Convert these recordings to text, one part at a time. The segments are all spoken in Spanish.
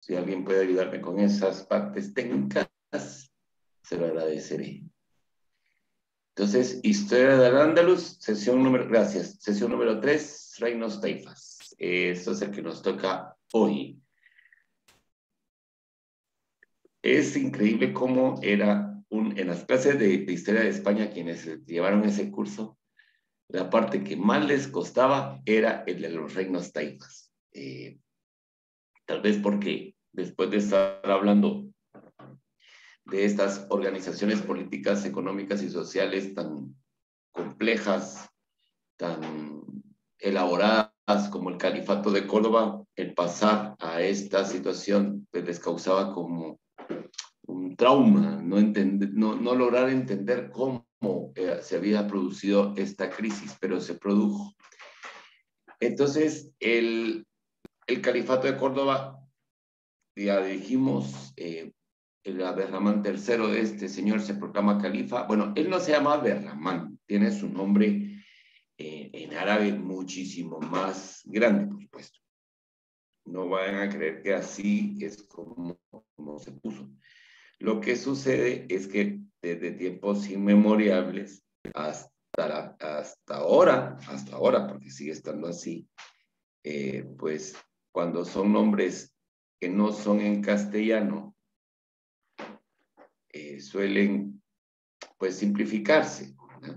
Si alguien puede ayudarme con esas partes técnicas, se lo agradeceré. Entonces, Historia del Al-Ándalus, gracias, sesión número 3, Reinos Taifas. Esto es el que nos toca hoy. Es increíble cómo era en las clases de Historia de España, quienes llevaron ese curso, la parte que más les costaba era el de los reinos taifas. Tal vez porque después de estar hablando de estas organizaciones políticas, económicas y sociales tan complejas, tan elaboradas como el Califato de Córdoba, el pasar a esta situación pues, les causaba como un trauma, no lograr entender cómo se había producido esta crisis, pero se produjo. Entonces, el Califato de Córdoba, ya dijimos, el Aberramán III de este señor se proclama califa. Bueno, él no se llama Aberramán, tiene su nombre en árabe muchísimo más grande, por supuesto. No vayan a creer que así es como se puso. Lo que sucede es que desde tiempos inmemorables hasta ahora, porque sigue estando así, pues cuando son nombres que no son en castellano, suelen pues simplificarse, ¿no?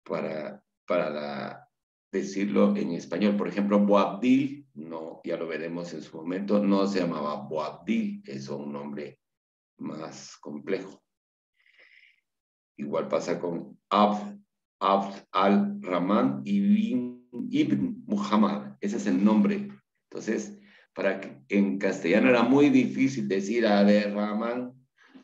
para decirlo en español. Por ejemplo, Boabdil, no, ya lo veremos en su momento, no se llamaba Boabdil, es un nombre más complejo. Igual pasa con Abd al-Rahman ibn Muhammad, ese es el nombre. Entonces, en castellano era muy difícil decir Abd-Rahman,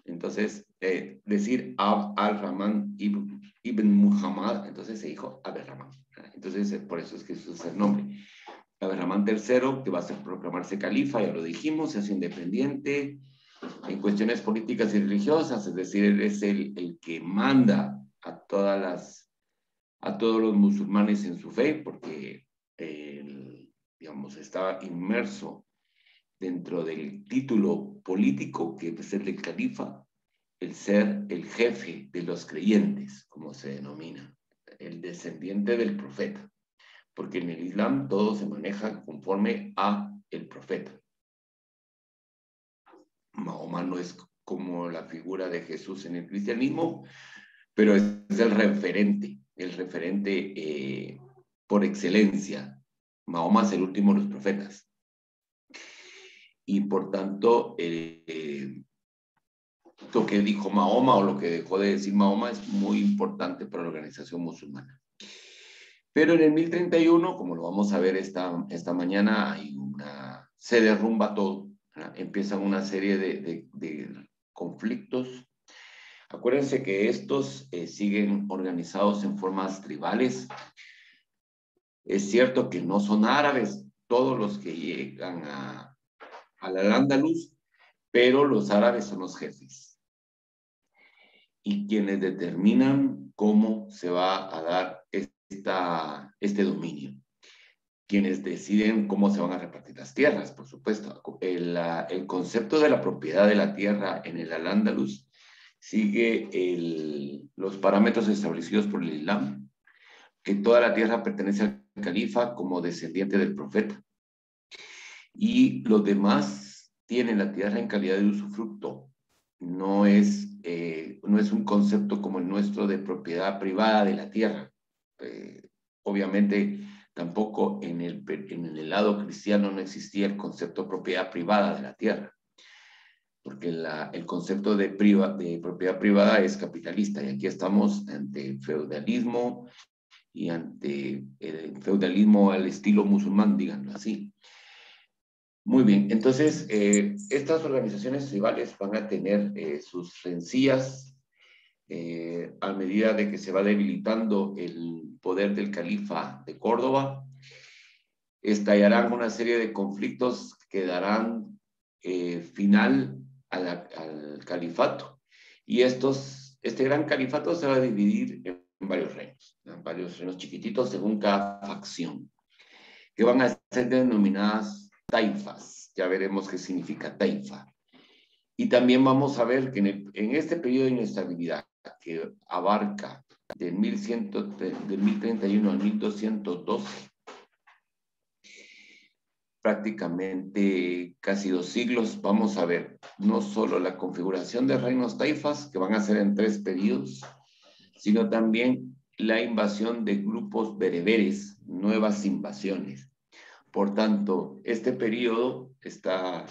entonces decir Abd al-Rahman ibn Muhammad, entonces se dijo Abd-Rahman. Entonces, por eso es que eso es el nombre. Aberramán III, que va a proclamarse califa, ya lo dijimos, es independiente en cuestiones políticas y religiosas, es decir, él es el que manda a todos los musulmanes en su fe, porque digamos, estaba inmerso dentro del título político que es el de califa, el ser el jefe de los creyentes, como se denomina, el descendiente del profeta, porque en el Islam todo se maneja conforme a el profeta. Mahoma no es como la figura de Jesús en el cristianismo, pero es el referente por excelencia. Mahoma es el último de los profetas. Y por tanto, lo que dijo Mahoma o lo que dejó de decir Mahoma es muy importante para la organización musulmana. Pero en el 1031, como lo vamos a ver esta mañana, se derrumba todo. Empiezan una serie de conflictos. Acuérdense que estos siguen organizados en formas tribales. Es cierto que no son árabes todos los que llegan al Al-Ándalus, pero los árabes son los jefes y quienes determinan cómo se va a dar este dominio. Quienes deciden cómo se van a repartir las tierras, por supuesto. El concepto de la propiedad de la tierra en el Al-Ándalus sigue los parámetros establecidos por el Islam, que toda la tierra pertenece al califa como descendiente del profeta. Y los demás tienen la tierra en calidad de usufructo. No es un concepto como el nuestro de propiedad privada de la tierra. Obviamente, tampoco en el lado cristiano no existía el concepto de propiedad privada de la tierra, porque el concepto de propiedad privada es capitalista, y aquí estamos ante feudalismo y ante el feudalismo al estilo musulmán, díganlo así. Muy bien, entonces estas organizaciones tribales van a tener sus rencillas a medida de que se va debilitando el poder del califa de Córdoba. Estallarán una serie de conflictos que darán final al califato. Y este gran califato se va a dividir en varios reinos chiquititos según cada facción, que van a ser denominadas taifas. ya veremos qué significa taifa. Y también vamos a ver que en este periodo de inestabilidad que abarca de 1031 al 1212, prácticamente casi 2 siglos, vamos a ver no solo la configuración de reinos taifas, que van a ser en 3 periodos, sino también la invasión de grupos bereberes, nuevas invasiones. Por tanto, este periodo está,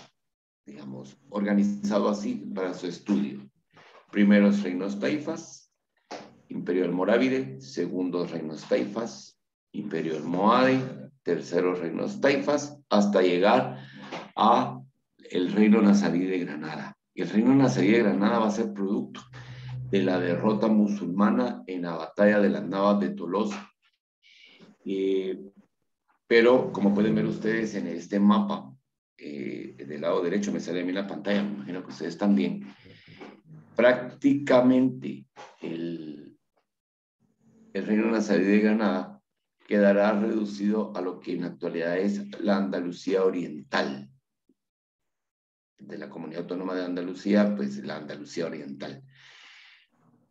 digamos, organizado así para su estudio. Primeros reinos taifas, Imperio almorávide, segundos reinos taifas, Imperio almohade, terceros reinos taifas, hasta llegar a el reino nazarí de Granada. Y el reino nazarí de Granada va a ser producto de la derrota musulmana en la batalla de las Navas de Tolosa. Pero como pueden ver ustedes en este mapa, del lado derecho me sale a mí la pantalla, me imagino que ustedes también, prácticamente el reino nazarí de Granada quedará reducido a lo que en la actualidad es la Andalucía oriental. De la Comunidad Autónoma de Andalucía, pues la Andalucía oriental.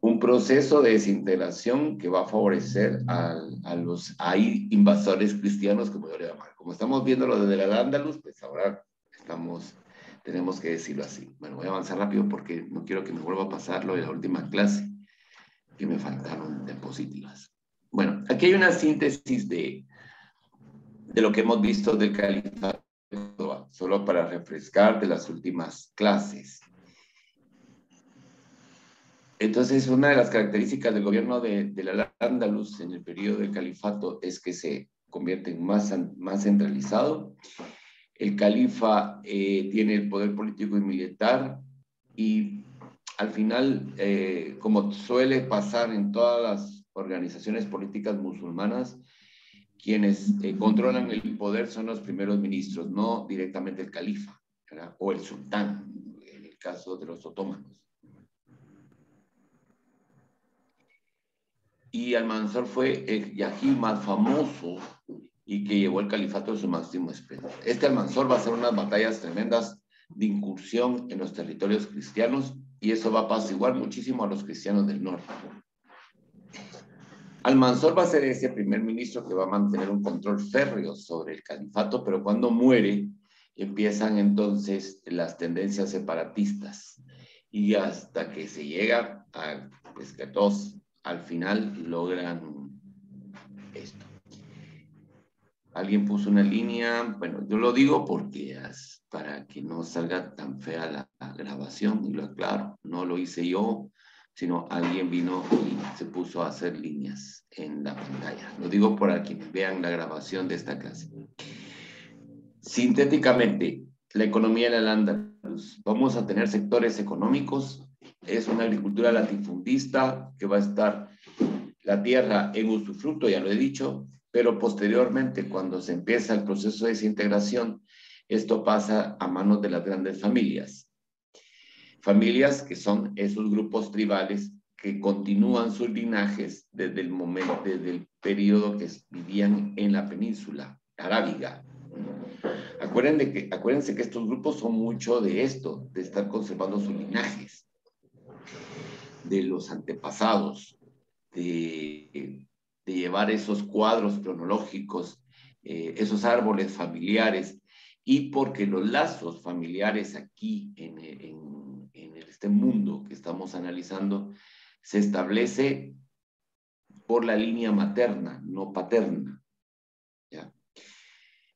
Un proceso de desintegración que va a favorecer a los invasores cristianos, como yo le llamo. Como estamos viéndolo desde la Andaluz, pues ahora tenemos que decirlo así. Bueno, voy a avanzar rápido porque no quiero que me vuelva a pasar lo de la última clase, que me faltaron diapositivas. Bueno, aquí hay una síntesis de lo que hemos visto del califato, solo para refrescar de las últimas clases. Entonces, una de las características del gobierno de la Andaluz en el periodo del califato es que se convierte en más centralizado. El califa tiene el poder político y militar y al final, como suele pasar en todas las organizaciones políticas musulmanas, quienes controlan el poder son los primeros ministros, no directamente el califa, ¿verdad? O el sultán, en el caso de los otomanos. Y Almanzor fue el yagí más famoso y que llevó el califato a su máximo esplendor. Este Almanzor va a hacer unas batallas tremendas de incursión en los territorios cristianos y eso va a apaciguar muchísimo a los cristianos del norte. Almanzor va a ser ese primer ministro que va a mantener un control férreo sobre el califato, pero cuando muere empiezan entonces las tendencias separatistas y hasta que se llega a pues, que todos al final logran esto. Alguien puso una línea, bueno, yo lo digo porque para que no salga tan fea la grabación, y lo aclaro, no lo hice yo, sino alguien vino y se puso a hacer líneas en la pantalla. Lo digo para quienes vean la grabación de esta clase. Sintéticamente, la economía en el Andaluz. Vamos a tener sectores económicos. Es una agricultura latifundista que va a estar la tierra en usufructo, ya lo he dicho, pero posteriormente, cuando se empieza el proceso de desintegración, esto pasa a manos de las grandes familias. Familias que son esos grupos tribales que continúan sus linajes desde el periodo que vivían en la península arábiga. Acuérdense que estos grupos son mucho de esto, de estar conservando sus linajes, de los antepasados, de llevar esos cuadros cronológicos, esos árboles familiares, y porque los lazos familiares aquí en este mundo que estamos analizando se establece por la línea materna, no paterna. ¿Ya?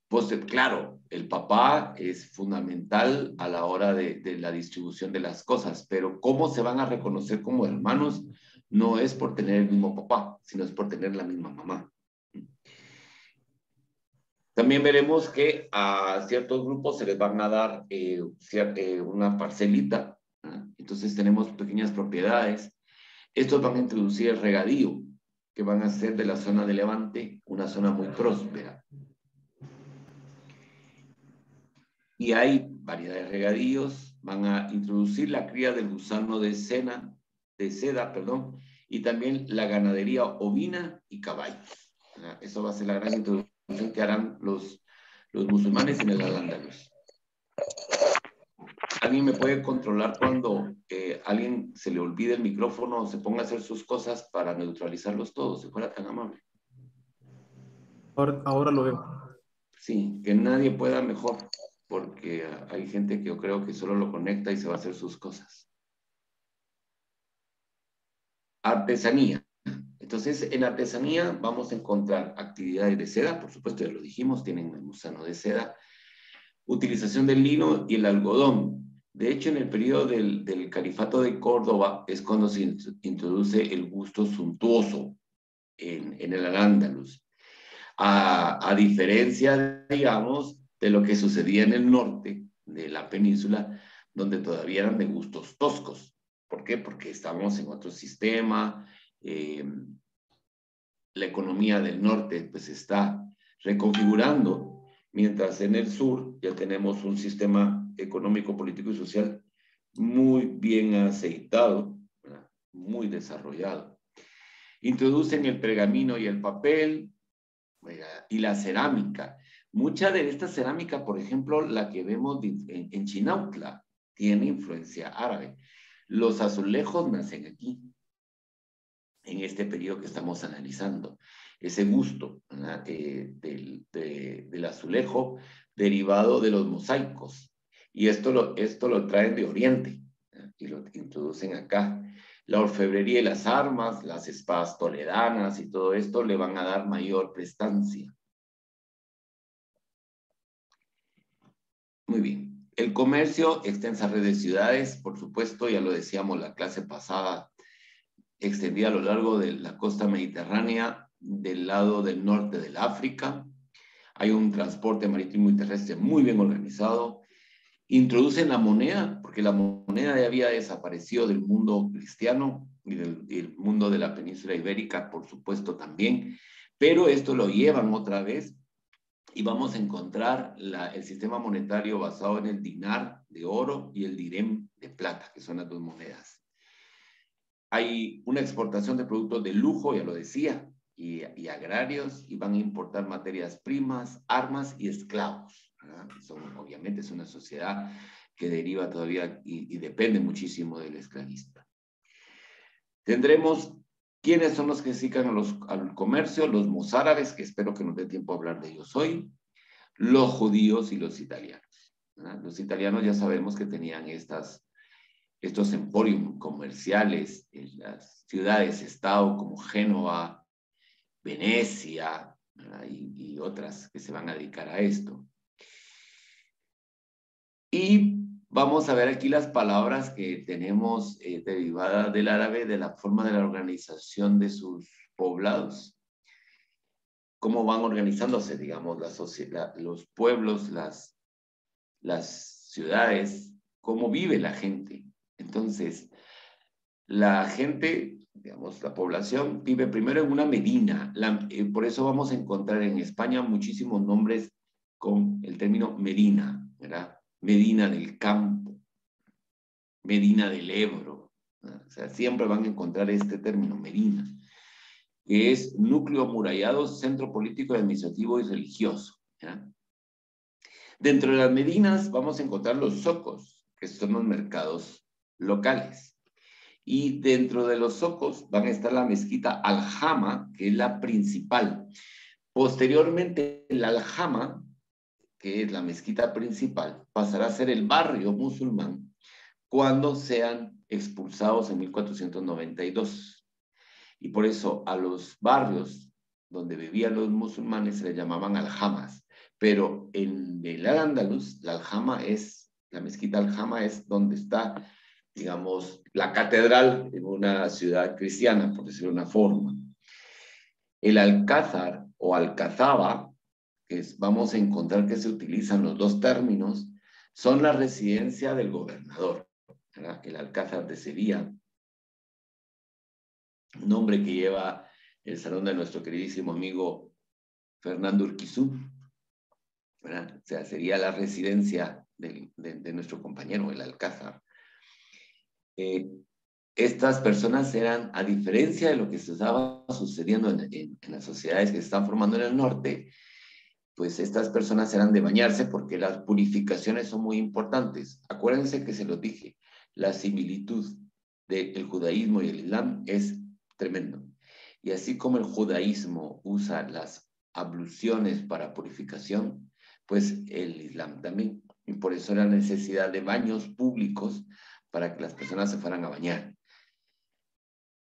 Pues claro, el papá es fundamental a la hora de la distribución de las cosas, pero cómo se van a reconocer como hermanos no es por tener el mismo papá, sino es por tener la misma mamá. También veremos que a ciertos grupos se les van a dar una parcelita, ¿no? Entonces tenemos pequeñas propiedades. Estos van a introducir el regadío, que van a ser de la zona de Levante una zona muy próspera. Y hay variedad de regadíos, van a introducir la cría del gusano de seda, y también la ganadería ovina y caballos. Eso va a ser la gran introducción que harán los musulmanes en el Al-Ándalus. ¿Alguien me puede controlar cuando alguien se le olvide el micrófono o se ponga a hacer sus cosas para neutralizarlos todos? Si fuera tan amable. Ahora lo veo. Sí, que nadie pueda mejor, porque hay gente que yo creo que solo lo conecta y se va a hacer sus cosas. Artesanía. Entonces, en artesanía vamos a encontrar actividades de seda, por supuesto, ya lo dijimos, tienen el gusano de seda, utilización del lino y el algodón. De hecho, en el periodo del Califato de Córdoba es cuando se introduce el gusto suntuoso en el Al-Ándalus. A diferencia, digamos, de lo que sucedía en el norte de la península, donde todavía eran de gustos toscos. ¿Por qué? Porque estamos en otro sistema, la economía del norte pues está reconfigurando, mientras en el sur ya tenemos un sistema económico, político y social muy bien aceitado, ¿verdad? Muy desarrollado. Introducen el pergamino y el papel, ¿verdad? Y la cerámica. Mucha de esta cerámica, por ejemplo, la que vemos en Chinautla, tiene influencia árabe. Los azulejos nacen aquí, en este periodo que estamos analizando. Ese gusto del azulejo derivado de los mosaicos. Y esto lo traen de Oriente, ¿verdad? Y lo introducen acá. La orfebrería y las armas, las espadas toledanas y todo esto le van a dar mayor prestancia. Muy bien. El comercio, extensa red de ciudades, por supuesto, ya lo decíamos la clase pasada, extendida a lo largo de la costa mediterránea, del lado del norte del África. Hay un transporte marítimo y terrestre muy bien organizado. Introducen la moneda, porque la moneda ya había desaparecido del mundo cristiano y del mundo de la península ibérica, por supuesto, también. Pero esto lo llevan otra vez y vamos a encontrar el sistema monetario basado en el dinar de oro y el dirhem de plata, que son las dos monedas. Hay una exportación de productos de lujo, ya lo decía, y agrarios, y van a importar materias primas, armas y esclavos, ¿verdad? Obviamente es una sociedad que deriva todavía y depende muchísimo del esclavista. Tendremos quiénes son los que se dedican al comercio, los mozárabes, que espero que nos dé tiempo a hablar de ellos hoy, los judíos y los italianos, ¿verdad? Los italianos ya sabemos que tenían estos emporios comerciales en las ciudades-estado como Génova, Venecia, y otras que se van a dedicar a esto. Y vamos a ver aquí las palabras que tenemos derivadas del árabe, de la forma de la organización de sus poblados. Cómo van organizándose, digamos, la sociedad, los pueblos, las ciudades, cómo vive la gente. Entonces, la gente, digamos, la población vive primero en una medina. Por eso vamos a encontrar en España muchísimos nombres con el término Medina, ¿verdad? Medina del Campo, Medina del Ebro, ¿verdad? O sea, siempre van a encontrar este término, Medina, que es núcleo amurallado, centro político, administrativo y religioso, ¿verdad? Dentro de las medinas vamos a encontrar los zocos, que son los mercados locales. Y dentro de los zocos van a estar la mezquita Al-Jama, que es la principal. Posteriormente, la Al-Jama, que es la mezquita principal, pasará a ser el barrio musulmán cuando sean expulsados en 1492. Y por eso a los barrios donde vivían los musulmanes se les llamaban Al-Jamas. Pero en el Al-Ándalus, la mezquita Al-Jama es donde está, digamos, la catedral en una ciudad cristiana, por decirlo de una forma. El Alcázar o Alcazaba, vamos a encontrar que se utilizan los dos términos, son la residencia del gobernador, ¿verdad? El Alcázar de Sevilla, nombre que lleva el salón de nuestro queridísimo amigo Fernando Urquizú, ¿verdad? O sea, sería la residencia de nuestro compañero, el Alcázar. Estas personas eran, a diferencia de lo que se estaba sucediendo en las sociedades que se están formando en el norte, pues estas personas eran de bañarse porque las purificaciones son muy importantes. Acuérdense que se los dije, la similitud del judaísmo y el islam es tremendo. Y así como el judaísmo usa las abluciones para purificación, pues el islam también. Y por eso la necesidad de baños públicos para que las personas se fueran a bañar.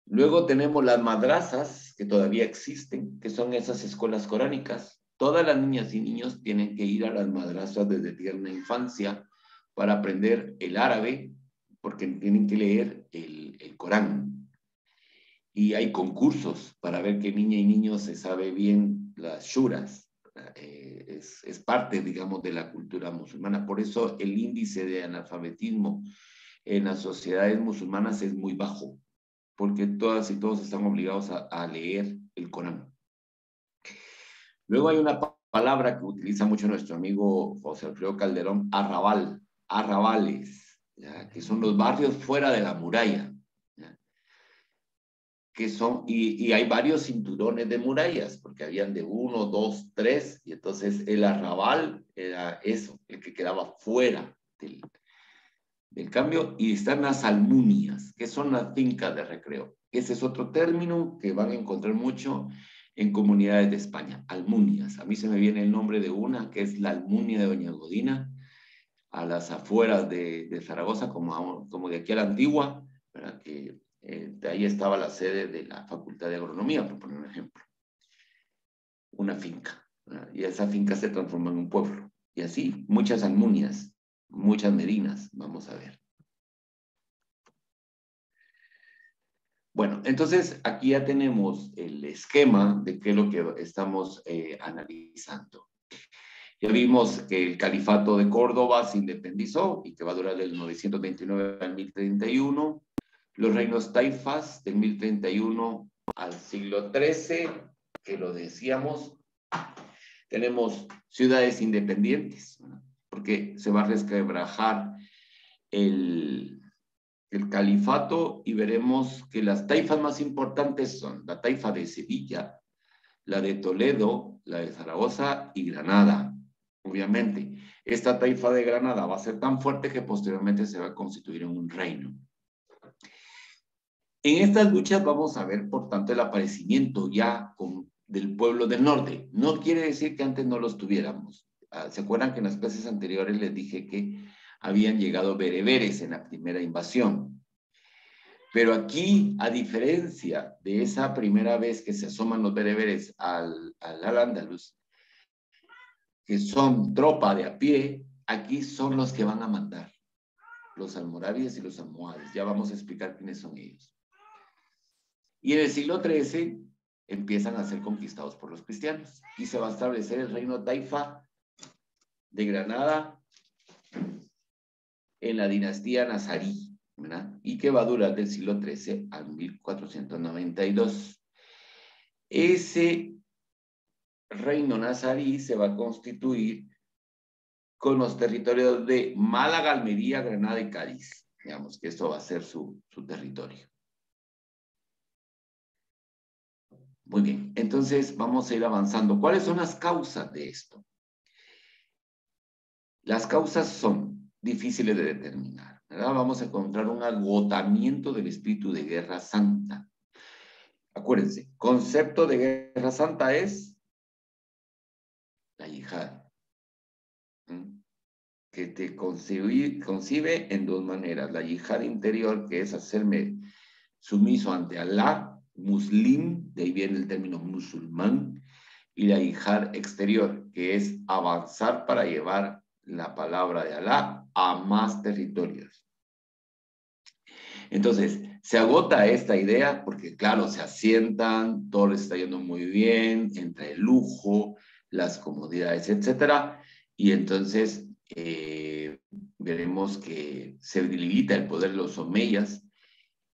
Luego tenemos las madrazas, que todavía existen, que son esas escuelas coránicas. Todas las niñas y niños tienen que ir a las madrazas desde tierna infancia para aprender el árabe, porque tienen que leer el Corán. Y hay concursos para ver qué niña y niño se sabe bien las shuras. Es parte, digamos, de la cultura musulmana. Por eso el índice de analfabetismo en las sociedades musulmanas es muy bajo, porque todas y todos están obligados a leer el Corán. Luego hay una palabra que utiliza mucho nuestro amigo José Alfredo Calderón, arrabal, arrabales, ¿ya? Que son los barrios fuera de la muralla, ¿ya? Que son, y hay varios cinturones de murallas, porque habían de 1, 2, 3, y entonces el arrabal era eso, el que quedaba fuera del cambio, y están las almunias, que son las fincas de recreo. Ese es otro término que van a encontrar mucho en comunidades de España, almunias. A mí se me viene el nombre de una, que es la Almunia de Doña Godina, a las afueras de Zaragoza, como de aquí a la Antigua, ¿verdad? Que de ahí estaba la sede de la Facultad de Agronomía, por poner un ejemplo. Una finca, ¿verdad? Y esa finca se transformó en un pueblo. Y así, muchas almunias, muchas medinas, vamos a ver. Bueno, entonces aquí ya tenemos el esquema de qué es lo que estamos analizando. Ya vimos que el califato de Córdoba se independizó y que va a durar del 929 al 1031. Los reinos taifas del 1031 al siglo XIII, que lo decíamos. Tenemos ciudades independientes, ¿no? Porque se va a resquebrajar el califato y veremos que las taifas más importantes son la taifa de Sevilla, la de Toledo, la de Zaragoza y Granada. Obviamente, esta taifa de Granada va a ser tan fuerte que posteriormente se va a constituir en un reino. En estas luchas vamos a ver, por tanto, el aparecimiento ya del pueblo del norte. No quiere decir que antes no los tuviéramos. ¿Se acuerdan que en las clases anteriores les dije que habían llegado bereberes en la primera invasión? Pero aquí, a diferencia de esa primera vez que se asoman los bereberes al Al-Ándalus, que son tropa de a pie, aquí son los que van a mandar, los almorávides y los almohades. Ya vamos a explicar quiénes son ellos. Y en el siglo XIII empiezan a ser conquistados por los cristianos y se va a establecer el reino taifa de Granada en la dinastía nazarí, ¿verdad? Y que va a durar del siglo XIII al 1492. Ese reino nazarí se va a constituir con los territorios de Málaga, Almería, Granada y Cádiz. Digamos que esto va a ser su territorio. Muy bien, entonces vamos a ir avanzando. ¿Cuáles son las causas de esto? Las causas son difíciles de determinar, ¿verdad? Vamos a encontrar un agotamiento del espíritu de guerra santa. Acuérdense, concepto de guerra santa es la yihad, que te concibe en dos maneras. La yihad interior, que es hacerme sumiso ante Alá, muslim, de ahí viene el término musulmán, y la yihad exterior, que es avanzar para llevar la palabra de Alá a más territorios. Entonces, se agota esta idea porque, claro, se asientan, todo les está yendo muy bien, entre el lujo, las comodidades, etcétera, y entonces veremos que se debilita el poder de los omeyas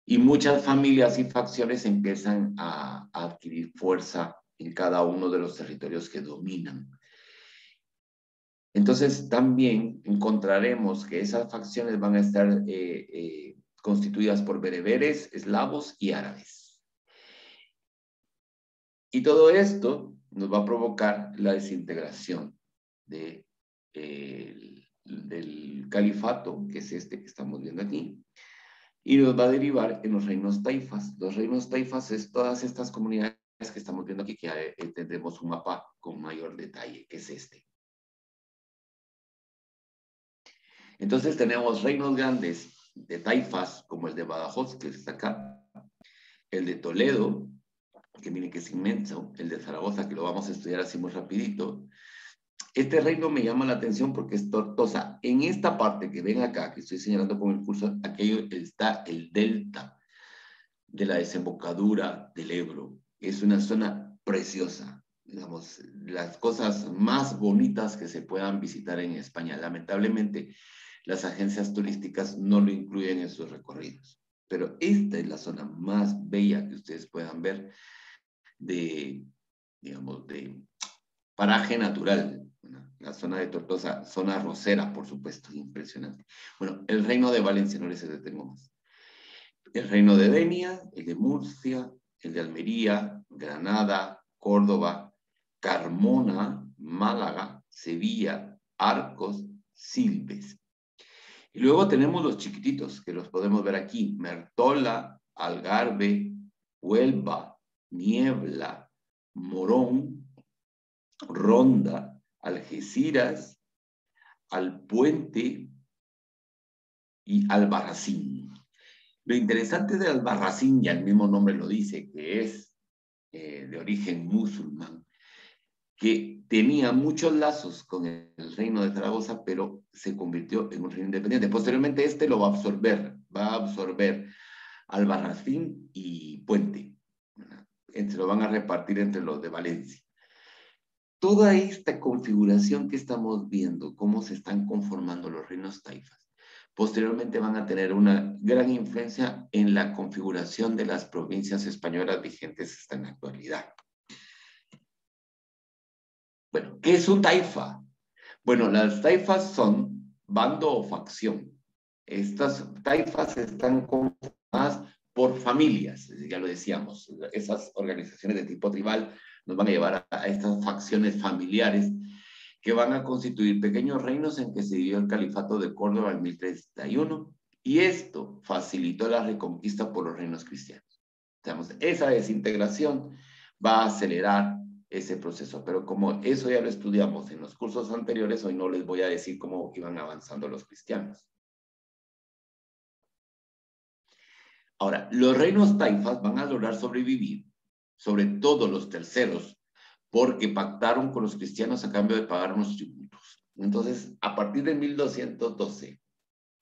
y muchas familias y facciones empiezan a adquirir fuerza en cada uno de los territorios que dominan. Entonces, también encontraremos que esas facciones van a estar constituidas por bereberes, eslavos y árabes. Y todo esto nos va a provocar la desintegración del califato, que es este que estamos viendo aquí, y nos va a derivar en los reinos taifas. Los reinos taifas es todas estas comunidades que estamos viendo aquí, que tendremos un mapa con mayor detalle, que es este. Entonces tenemos reinos grandes de taifas, como el de Badajoz, que está acá, el de Toledo, que miren que es inmenso, el de Zaragoza, que lo vamos a estudiar así muy rapidito. Este reino me llama la atención porque es Tortosa. En esta parte que ven acá, que estoy señalando con el curso, aquello está el delta de la desembocadura del Ebro. Es una zona preciosa, digamos, las cosas más bonitas que se puedan visitar en España. Lamentablemente, las agencias turísticas no lo incluyen en sus recorridos. Pero esta es la zona más bella que ustedes puedan ver de, digamos, de paraje natural. La zona de Tortosa, zona rosera, por supuesto, impresionante. Bueno, el reino de Valencia, no les detengo más. El reino de Denia, el de Murcia, el de Almería, Granada, Córdoba, Carmona, Málaga, Sevilla, Arcos, Silves. Y luego tenemos los chiquititos, que los podemos ver aquí. Mertola, Algarve, Huelva, Niebla, Morón, Ronda, Algeciras, Alpuente y Albarracín. Lo interesante de Albarracín, ya el mismo nombre lo dice, que es de origen musulmán, que tenía muchos lazos con el reino de Zaragoza, pero se convirtió en un reino independiente. Posteriormente este lo va a absorber Albarracín y Puente. Se lo van a repartir entre los de Valencia. Toda esta configuración que estamos viendo, cómo se están conformando los reinos taifas, posteriormente van a tener una gran influencia en la configuración de las provincias españolas vigentes hasta en la actualidad. Bueno, ¿qué es un taifa? Bueno, las taifas son bando o facción. Estas taifas están conformadas por familias, ya lo decíamos, esas organizaciones de tipo tribal nos van a llevar a estas facciones familiares que van a constituir pequeños reinos en que se dividió el califato de Córdoba en 1031, y esto facilitó la reconquista por los reinos cristianos. Digamos, esa desintegración va a acelerar ese proceso, pero como eso ya lo estudiamos en los cursos anteriores, hoy no les voy a decir cómo iban avanzando los cristianos. Ahora, los reinos taifas van a lograr sobrevivir, sobre todo los terceros, porque pactaron con los cristianos a cambio de pagar unos tributos. Entonces, a partir de 1212,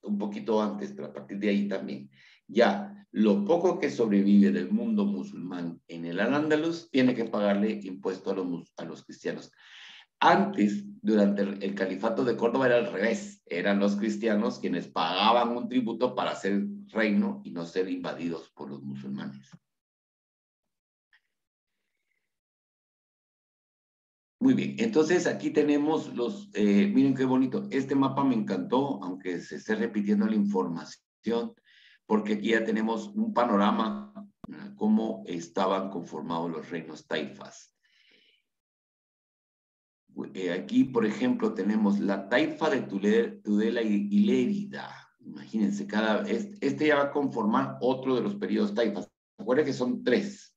un poquito antes, pero a partir de ahí también, ya lo poco que sobrevive del mundo musulmán en el Al-Ándalus tiene que pagarle impuesto a los cristianos. Antes, durante el califato de Córdoba era al revés, eran los cristianos quienes pagaban un tributo para ser reino y no ser invadidos por los musulmanes. Muy bien, entonces aquí tenemos miren qué bonito, este mapa me encantó, aunque se esté repitiendo la información, porque aquí ya tenemos un panorama, cómo estaban conformados los reinos taifas. Aquí, por ejemplo, tenemos la taifa de Tudela y Lérida. Imagínense, este ya va a conformar otro de los periodos taifas. Recuerden que son tres.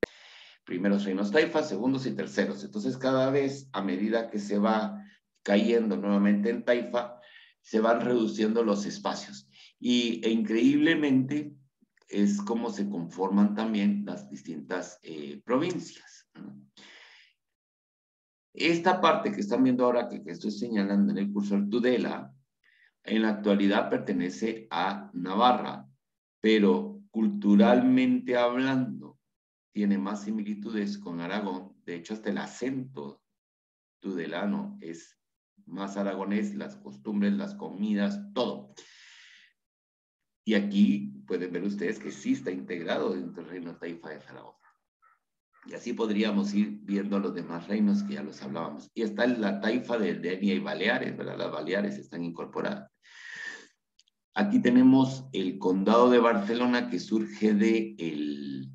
Primeros reinos taifas, segundos y terceros. Entonces, cada vez, a medida que se va cayendo nuevamente en taifa, se van reduciendo los espacios. E increíblemente, es como se conforman también las distintas provincias. Esta parte que están viendo ahora, que estoy señalando en el cursor, Tudela, en la actualidad pertenece a Navarra, pero culturalmente hablando, tiene más similitudes con Aragón. De hecho, hasta el acento tudelano es más aragonés, las costumbres, las comidas, todo. Y aquí pueden ver ustedes que sí está integrado dentro del reino taifa de Zaragoza. Y así podríamos ir viendo los demás reinos que ya los hablábamos. Y está la taifa de Denia y Baleares, ¿verdad? Las Baleares están incorporadas. Aquí tenemos el condado de Barcelona, que surge de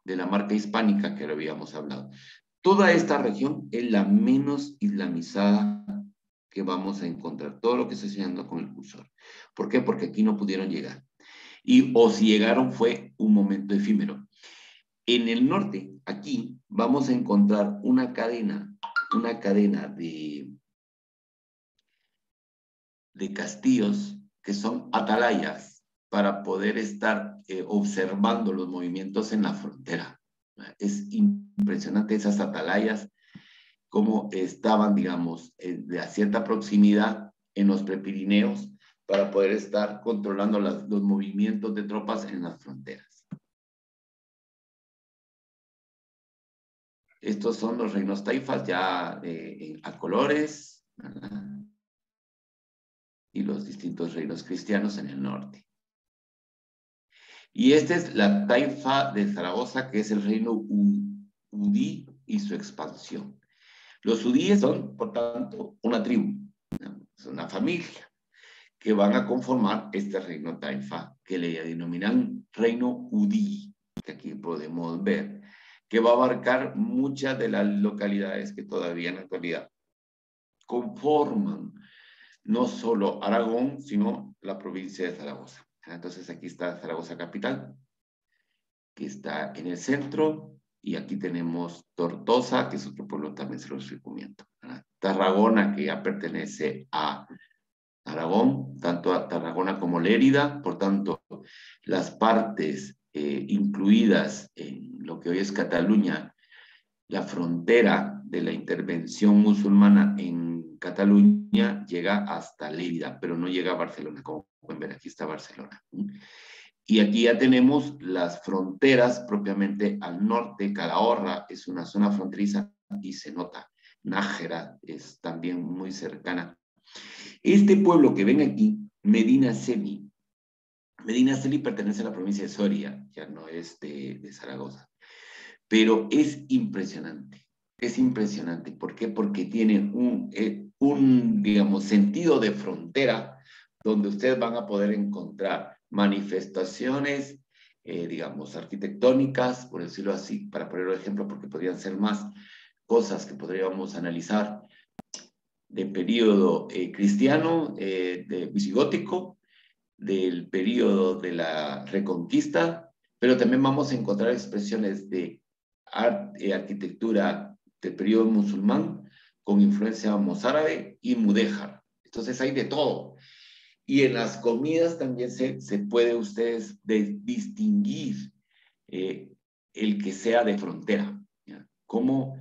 la marca hispánica que lo habíamos hablado. Toda esta región es la menos islamizada que vamos a encontrar, todo lo que estoy enseñando con el cursor. ¿Por qué? Porque aquí no pudieron llegar. Y o si llegaron fue un momento efímero. En el norte, aquí, vamos a encontrar una cadena de castillos que son atalayas para poder estar observando los movimientos en la frontera. Es impresionante esas atalayas, cómo estaban, digamos, de a cierta proximidad en los prepirineos para poder estar controlando los movimientos de tropas en las fronteras. Estos son los reinos taifas ya a colores, ¿verdad? Y los distintos reinos cristianos en el norte. Y esta es la taifa de Zaragoza, que es el reino udí y su expansión. Los udíes son, por tanto, una tribu, ¿no? Es una familia que van a conformar este reino taifa, que le denominan reino udí, que aquí podemos ver, que va a abarcar muchas de las localidades que todavía en la actualidad conforman no solo Aragón, sino la provincia de Zaragoza. Entonces aquí está Zaragoza capital, que está en el centro, y aquí tenemos Tortosa, que es otro pueblo, también se los recomiendo. Tarragona, que ya pertenece a Aragón, tanto a Tarragona como Lérida, por tanto, las partes incluidas en lo que hoy es Cataluña, la frontera de la intervención musulmana en Cataluña llega hasta Lérida, pero no llega a Barcelona, como pueden ver, aquí está Barcelona. Y aquí ya tenemos las fronteras propiamente al norte. Calahorra es una zona fronteriza y se nota. Nájera es también muy cercana. Este pueblo que ven aquí, Medinaceli pertenece a la provincia de Soria, ya no es de Zaragoza. Pero es impresionante. Es impresionante. ¿Por qué? Porque tiene digamos, sentido de frontera donde ustedes van a poder encontrar manifestaciones, digamos, arquitectónicas, por decirlo así, para ponerlo de ejemplo, porque podrían ser más cosas que podríamos analizar de periodo cristiano, de visigótico, del periodo de la Reconquista, pero también vamos a encontrar expresiones de arquitectura del periodo musulmán con influencia mozárabe y mudéjar. Entonces hay de todo. Y en las comidas también se puede ustedes distinguir el que sea de frontera, ¿ya? Como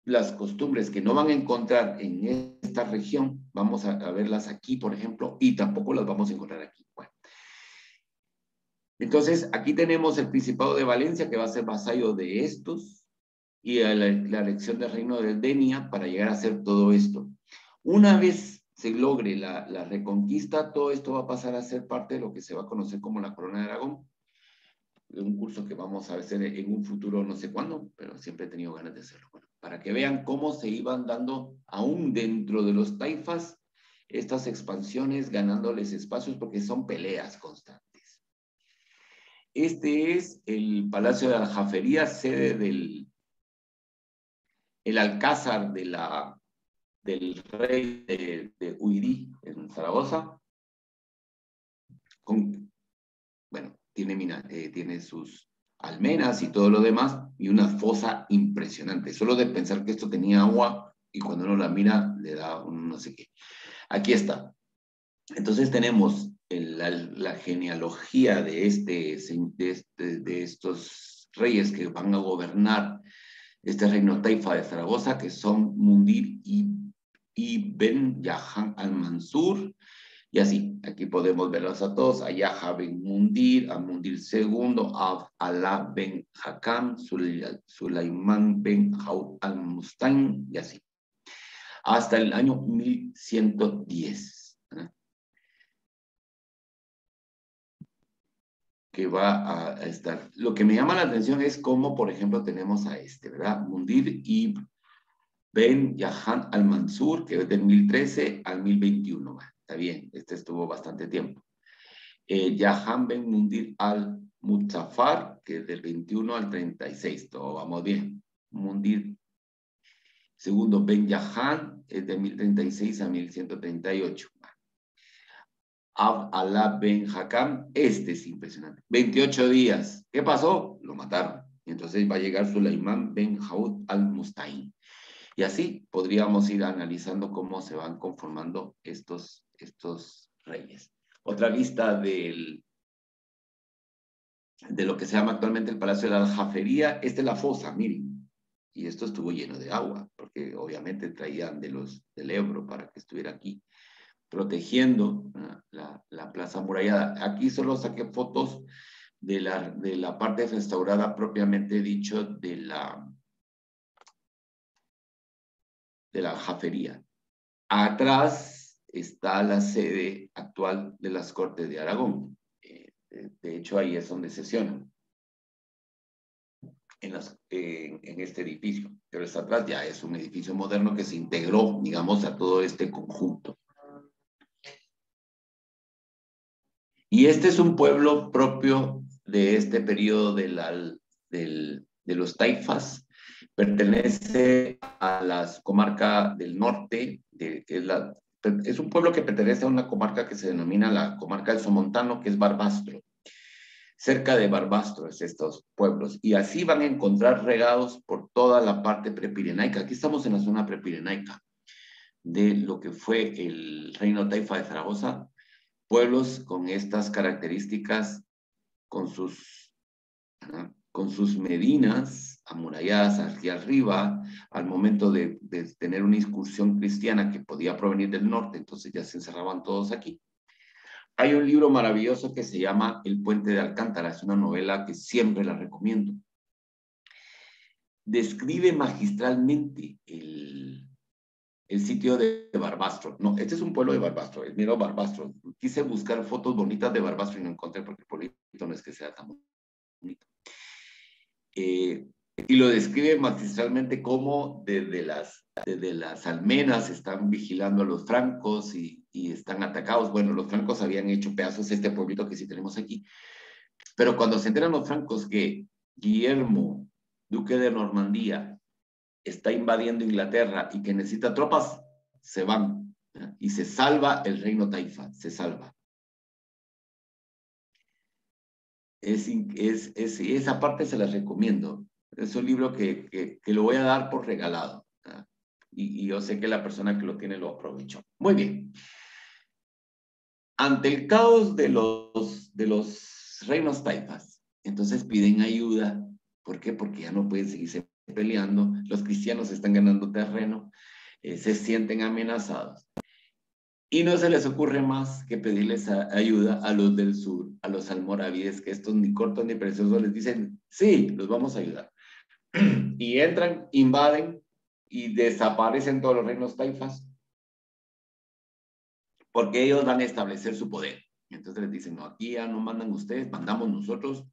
las costumbres que no van a encontrar en esta región, vamos a verlas aquí, por ejemplo, y tampoco las vamos a encontrar aquí. Bueno. Entonces, aquí tenemos el Principado de Valencia, que va a ser vasallo de estos, y la elección del reino de Denia para llegar a hacer todo esto. Una vez se logre la reconquista, todo esto va a pasar a ser parte de lo que se va a conocer como la Corona de Aragón, un curso que vamos a hacer en un futuro no sé cuándo, pero siempre he tenido ganas de hacerlo. Bueno, para que vean cómo se iban dando, aún dentro de los taifas, estas expansiones, ganándoles espacios, porque son peleas constantes. Este es el Palacio de Aljafería, sede el alcázar del rey de Uirí, en Zaragoza. Bueno, tiene sus almenas y todo lo demás, y una fosa impresionante. Solo de pensar que esto tenía agua, y cuando uno la mira, le da un no sé qué. Aquí está. Entonces tenemos la genealogía de estos reyes que van a gobernar este reino taifa de Zaragoza, que son Mundir y Ben Yahan al-Mansur, y así, aquí podemos verlos a todos: a Yahya ben Mundir, a Mundir II, a Alá ben Hakam, Sulaimán ben Haud al-Mustain, y así, hasta el año 1110. ¿Verdad? Que va a estar. Lo que me llama la atención es cómo, por ejemplo, tenemos a ¿verdad? Mundir y Ben Yahan al-Mansur, que es del 1013 al 1021. Está bien, estuvo bastante tiempo. Yahan ben Mundir al-Muzaffar, que es del 21 al 36. Todo vamos bien. Mundir Segundo, Ben Yahan, es de 1036 a 1138. Abd Allah Ben Hakam, este es impresionante. 28 días. ¿Qué pasó? Lo mataron. Y entonces va a llegar Sulaimán Ben Jaud al-Musta'in. Y así podríamos ir analizando cómo se van conformando estos reyes. Otra lista de lo que se llama actualmente el Palacio de la Aljafería. Esta es la fosa, miren. Y esto estuvo lleno de agua, porque obviamente traían del Ebro para que estuviera aquí, protegiendo la plaza amurallada. Aquí solo saqué fotos de la parte restaurada propiamente dicho de la Aljafería. Atrás está la sede actual de las Cortes de Aragón. De hecho, ahí es donde sesionan, en este edificio. Pero está atrás ya es un edificio moderno que se integró, digamos, a todo este conjunto. Y este es un pueblo propio de este periodo de los taifas. Pertenece a la comarca del norte, que es un pueblo que pertenece a una comarca que se denomina la comarca del Somontano, que es Barbastro. Cerca de Barbastro es estos pueblos. Y así van a encontrar regados por toda la parte prepirenaica. Aquí estamos en la zona prepirenaica de lo que fue el reino taifa de Zaragoza. Pueblos con estas características, con sus medinas amuralladas hacia arriba, al momento de tener una incursión cristiana que podía provenir del norte, entonces ya se encerraban todos aquí. Hay un libro maravilloso que se llama El Puente de Alcántara, es una novela que siempre la recomiendo. Describe magistralmente el sitio de Barbastro. No, este es un pueblo de Barbastro, es mero Barbastro. Quise buscar fotos bonitas de Barbastro y no encontré porque el pueblito no es que sea tan bonito. Y lo describe magistralmente como desde las almenas están vigilando a los francos y están atacados. Bueno, los francos habían hecho pedazos este pueblito que sí tenemos aquí. Pero cuando se enteran los francos que Guillermo, duque de Normandía, está invadiendo Inglaterra y que necesita tropas, se van, ¿ya? Y se salva el reino taifa, se salva. Esa parte se las recomiendo. Es un libro que lo voy a dar por regalado, ¿ya? Y yo sé que la persona que lo tiene lo aprovechó. Muy bien. Ante el caos de los reinos taifas, entonces piden ayuda. ¿Por qué? Porque ya no pueden seguirse peleando. Los cristianos están ganando terreno, se sienten amenazados. Y no se les ocurre más que pedirles ayuda a los del sur, a los almorávides, que estos ni cortos ni preciosos les dicen, sí, los vamos a ayudar. Y entran, invaden y desaparecen todos los reinos taifas, porque ellos van a establecer su poder. Entonces les dicen, no, aquí ya no mandan ustedes, mandamos nosotros.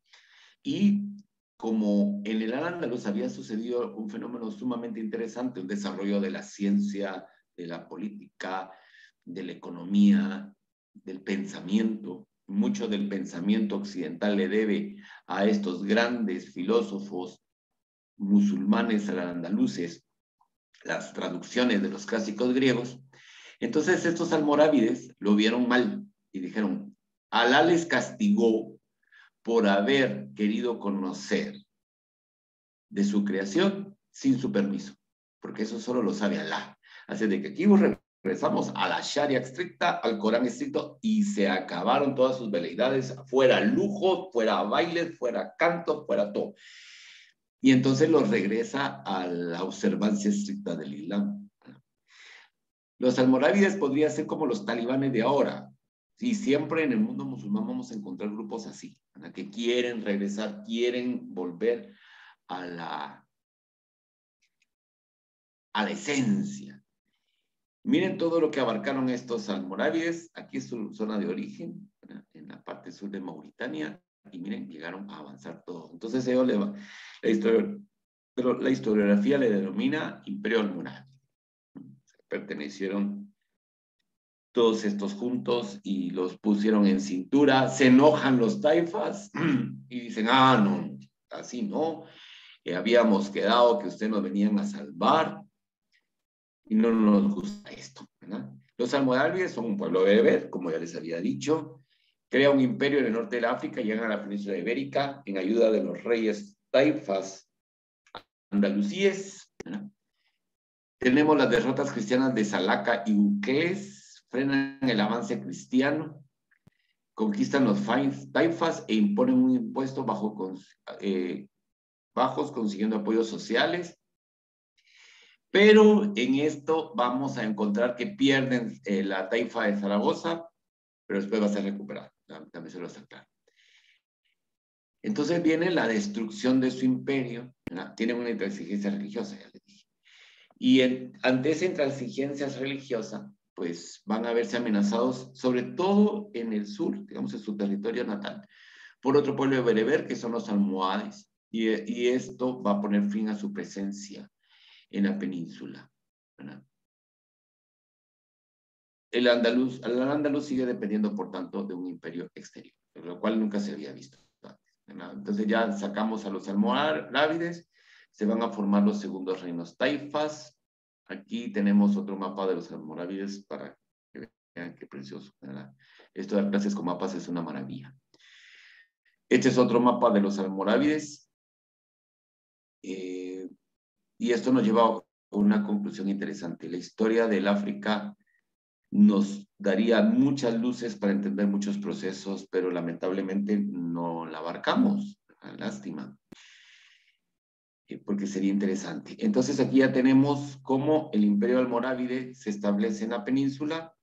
Y como en el Al-Ándalus había sucedido un fenómeno sumamente interesante, un desarrollo de la ciencia, de la política, de la economía, del pensamiento. Mucho del pensamiento occidental le debe a estos grandes filósofos musulmanes al-andaluces, las traducciones de los clásicos griegos. Entonces estos almorávides lo vieron mal y dijeron, Alá les castigó por haber querido conocer de su creación sin su permiso, porque eso solo lo sabe Alá. Así de que aquí regresamos a la Sharia estricta, al Corán estricto, y se acabaron todas sus veleidades, fuera lujo, fuera bailes, fuera canto, fuera todo. Y entonces los regresa a la observancia estricta del Islam. Los almorávides podrían ser como los talibanes de ahora. Sí, siempre en el mundo musulmán vamos a encontrar grupos así, ¿verdad? Que quieren regresar, quieren volver a la esencia. Miren todo lo que abarcaron estos almorávides. Aquí es su zona de origen, ¿verdad? En la parte sur de Mauritania. Y miren, llegaron a avanzar todo. Entonces ellos la historiografía le denomina Imperio Almorávido. Pertenecieron todos estos juntos y los pusieron en cintura. Se enojan los taifas y dicen, no, así no. Habíamos quedado que ustedes nos venían a salvar. y no nos gusta esto, ¿verdad? Los almorávides son un pueblo bereber, como ya les había dicho, crea un imperio en el norte de África, llegan a la península ibérica en ayuda de los reyes taifas andalusíes, ¿verdad? Tenemos las derrotas cristianas de Salaca y Uclés, frenan el avance cristiano, conquistan los taifas e imponen un impuesto bajos, consiguiendo apoyos sociales. Pero en esto vamos a encontrar que pierden la taifa de Zaragoza, pero después va a ser recuperada. También se lo está claro. Entonces viene la destrucción de su imperio, ¿verdad? Tienen una intransigencia religiosa, ya les dije. Y ante esa intransigencia religiosa, pues van a verse amenazados, sobre todo en el sur, digamos en su territorio natal, por otro pueblo de bereber, que son los almohades. Y esto va a poner fin a su presencia en la península, ¿verdad? El andaluz sigue dependiendo, por tanto, de un imperio exterior, lo cual nunca se había visto antes, ¿verdad? Entonces ya sacamos a los almorávides, se van a formar los segundos reinos taifas. Aquí tenemos otro mapa de los almorávides para que vean qué precioso, ¿verdad? Esto de clases con mapas es una maravilla. Este es otro mapa de los almorávides. Y esto nos lleva a una conclusión interesante. La historia del África nos daría muchas luces para entender muchos procesos, pero lamentablemente no la abarcamos. Lástima, porque sería interesante. Entonces aquí ya tenemos cómo el imperio almorávide se establece en la península,